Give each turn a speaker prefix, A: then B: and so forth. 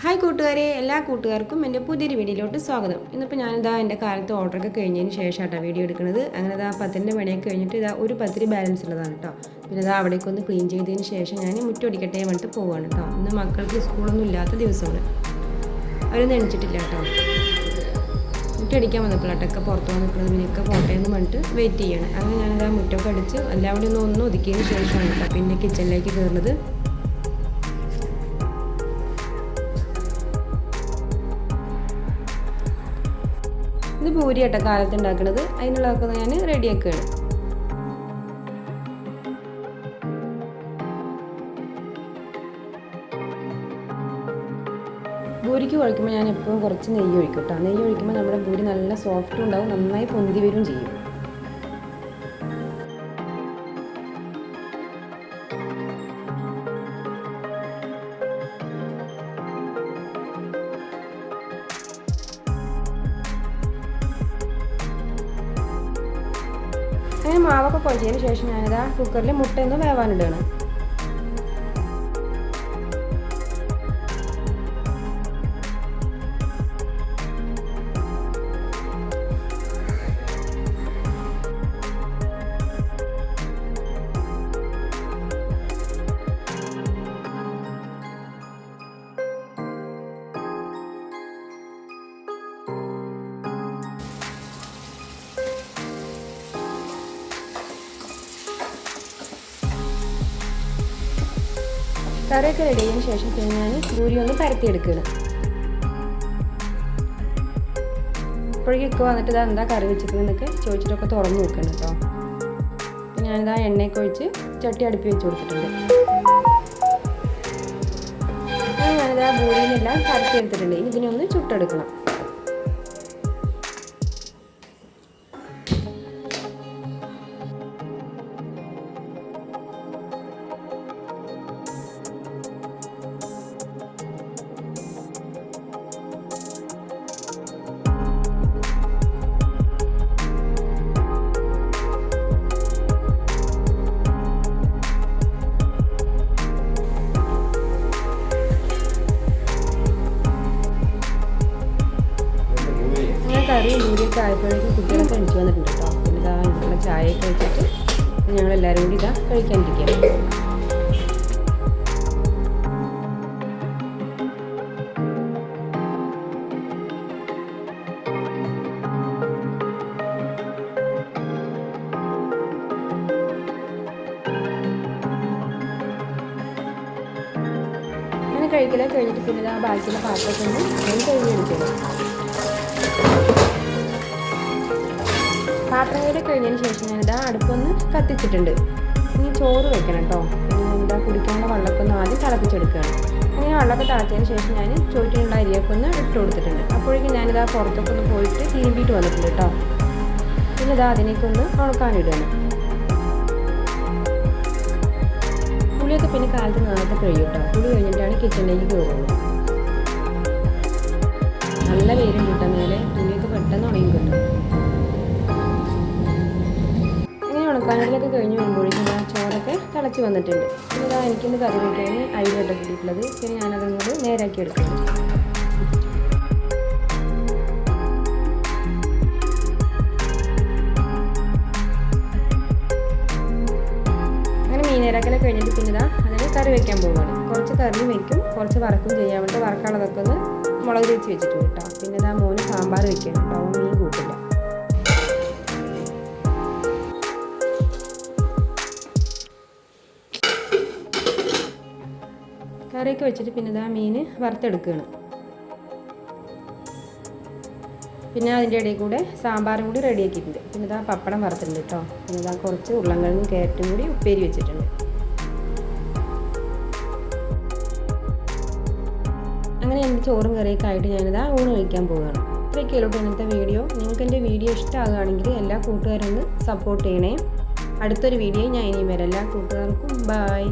A: Hi കൂട്ടുകാരെ, എല്ലാ കൂട്ടുകാർക്കും എൻ്റെ പുതിയൊരു വീഡിയോയിലോട്ട് സ്വാഗതം. ഇന്നിപ്പോൾ ഞാനിതാ എൻ്റെ കാലത്ത് ഓർഡറൊക്കെ കഴിഞ്ഞതിന് ശേഷമാട്ടോ വീഡിയോ എടുക്കുന്നത്. അങ്ങനെ ഇതാ 10ൻ്റെ പണിയൊക്കെ കഴിഞ്ഞിട്ട് ഇതാ ഒരു 10 ബാലൻസ് ഉള്ളതാണ് കേട്ടോ. പിന്നെ ഇതാ അവിടേക്കൊന്ന് ക്ലീൻ ചെയ്തതിന് ശേഷം ഞാൻ മുറ്റമടിക്കട്ടെ പറഞ്ഞിട്ട് പോവുകയാണ് കേട്ടോ. ഇന്ന് മക്കൾക്ക് സ്കൂളൊന്നും ഇല്ലാത്ത ദിവസമാണ്, അവരൊന്നും എണിച്ചിട്ടില്ല കേട്ടോ. മുറ്റടിക്കാൻ വന്നപ്പോഴാട്ടൊക്കെ പുറത്ത് വന്നിട്ടുള്ളത് പിന്നെയൊക്കെ പോട്ടെ എന്ന് പറഞ്ഞിട്ട് വെയിറ്റ് ചെയ്യണം. അങ്ങനെ ഞാനിതാ മുറ്റമൊക്കെ അടിച്ച് എല്ലാവരും ഒന്ന് ഒതുക്കിയതിന് ശേഷമാണ് കേട്ടോ പിന്നെ കിച്ചണിലേക്ക് കയറുന്നത്. ഇത് പൂരിയാട്ടോ കാലത്ത് ഉണ്ടാക്കുന്നത്. അതിനുള്ളതൊക്കെ ഞാൻ റെഡിയാക്കുകയാണ്. പൂരിക്ക് കുഴക്കുമ്പോൾ ഞാൻ എപ്പോഴും കുറച്ച് നെയ്യ് ഒഴിക്കും കേട്ടോ. നെയ്യ് ഒഴിക്കുമ്പോൾ നമ്മുടെ പൂരി നല്ല സോഫ്റ്റും ഉണ്ടാവും, നന്നായി പൊന്തി വരും ചെയ്യും. അങ്ങനെ മാവൊക്കെ കുഴച്ചതിന് ശേഷം ഞാനിതാ കുക്കറിൽ മുട്ടയൊന്ന് വേവാനിടുകയാണ്. കറിയൊക്കെ റെഡി ചെയ്തതിന് ശേഷം പിന്നെ ഞാൻ പൂരി ഒന്ന് പരത്തിയെടുക്കുകയാണ്. ഇപ്പോഴേക്കൊക്കെ വന്നിട്ട് ഇതാ എന്താ കറി വെച്ചിരിക്കുന്നതൊക്കെ ചോദിച്ചിട്ടൊക്കെ തുറന്ന് നോക്കണം കേട്ടോ. പിന്നെ ഞാനിതാ എണ്ണയൊക്കെ ഒഴിച്ച് ചട്ടി അടുപ്പി വെച്ച് കൊടുത്തിട്ടുണ്ട്. ഞാനിതാ പൂരിയിലെല്ലാം പരത്തിയെടുത്തിട്ടുണ്ട്. ഇനി ഇതിനൊന്ന് ചുട്ടെടുക്കണം. കറി പൂരിയൊക്കെ ആയപ്പോഴേക്കും കുട്ടികളൊക്കെ എണിച്ച് വന്നിട്ടുണ്ട് കേട്ടോ. പിന്നെ ഇതാ ഞങ്ങൾ ചായയൊക്കെ വെച്ചിട്ട് ഞങ്ങളെല്ലാവരും കൂടി ഇതാ കഴിക്കാനിരിക്കുകയാണ്. അങ്ങനെ കഴിക്കലൊക്കെ കഴിഞ്ഞിട്ട് പിന്നെ ഇതാ ബാക്കിയുള്ള പാത്രമൊക്കെ ഒന്ന് കഴുകി എടുക്കണം. പാത്രം കഴുകി കഴിഞ്ഞതിന് ശേഷം ഞാനിതാ അടുപ്പൊന്ന് കത്തിച്ചിട്ടുണ്ട്. ഇനി ചോറ് വെക്കണം കേട്ടോ. ഞാനിതാ കുടിക്കാനുള്ള വെള്ളമൊക്കെ ഒന്ന് ആദ്യം തിളപ്പിച്ചെടുക്കുകയാണ്. അങ്ങനെ വെള്ളമൊക്കെ തിളച്ചതിന് ശേഷം ഞാൻ ചോറ്റിനുള്ള അരിയൊക്കെ ഒന്ന് ഇട്ട് കൊടുത്തിട്ടുണ്ട്. അപ്പോഴേക്കും ഞാനിതാ പുറത്തൊക്കെ ഒന്ന് പോയിട്ട് തിരുമ്പിയിട്ട് വന്നിട്ടുണ്ട് കേട്ടോ. പിന്നെ ഇതാ അതിനേക്കൊന്ന് ഉണക്കാനിടുകയാണ്. പുളിയൊക്കെ പിന്നെ കാലത്ത് നേരത്തെ കഴിയും കേട്ടോ. പുളി കഴിഞ്ഞിട്ടാണ് കിച്ചണിലേക്ക് കയറുള്ളൂ. നല്ല വെയിലുണ്ട് കേട്ടോ മേലെ. തുണിയൊക്കെ പെട്ടെന്ന് ഉണങ്ങി കിട്ടും. ഉണക്കാനിടലൊക്കെ കഴിഞ്ഞ് വരുമ്പോഴേക്കും ആ ചോറൊക്കെ തിളച്ച് വന്നിട്ടുണ്ട്. പിന്നെ ഇതാ എനിക്കിന്ന് കറി വയ്ക്കാൻ അരിയൊക്കെ കിട്ടിയിട്ടുള്ളത്. പിന്നെ ഞാനതങ്ങോട്ട് നേരാക്കി എടുക്കും. അങ്ങനെ മീൻ നേരാക്കലൊക്കെ കഴിഞ്ഞിട്ട് പിന്നെ ഇതാ അതിന് കറി വയ്ക്കാൻ പോവുകയാണ്. കുറച്ച് കറിയും വയ്ക്കും, കുറച്ച് വറക്കും ചെയ്യാൻ വേണ്ടി വറക്കാനുള്ളതൊക്കെ ഒന്ന് മുളക് തേച്ച് വെച്ചിട്ടുണ്ട് കേട്ടോ. പിന്നെ ഇതാ മോന് സാമ്പാർ വയ്ക്കണം കേട്ടോ. മീൻ കൂട്ടില്ല. കറിയൊക്കെ വെച്ചിട്ട് പിന്നെ ഇതാ മീൻ വറുത്തെടുക്കുകയാണ്. പിന്നെ അതിൻ്റെ ഇടയിൽ കൂടെ സാമ്പാറും കൂടി റെഡിയാക്കിയിട്ടുണ്ട്. പിന്നെ ഇതാ പപ്പടം വറുത്തിട്ടുണ്ട് കേട്ടോ. പിന്നെ ഇതാ കുറച്ച് ഉരുളൻകിഴങ്ങും ക്യാരറ്റും കൂടി ഉപ്പേരി വെച്ചിട്ടുണ്ട്. അങ്ങനെ എൻ്റെ ചോറും കറിയൊക്കെ ആയിട്ട് ഞാനിതാ ഊണ് കഴിക്കാൻ പോവുകയാണ്. ഇത്രയൊക്കെയുള്ളൂ ഇന്നത്തെ വീഡിയോ. നിങ്ങൾക്ക് എൻ്റെ വീഡിയോ ഇഷ്ടമാകുകയാണെങ്കിൽ എല്ലാ കൂട്ടുകാരും ഒന്ന് സപ്പോർട്ട് ചെയ്യണേ. അടുത്തൊരു വീഡിയോ ഞാൻ ഇനിയും വരാം. എല്ലാ കൂട്ടുകാർക്കും ബൈ.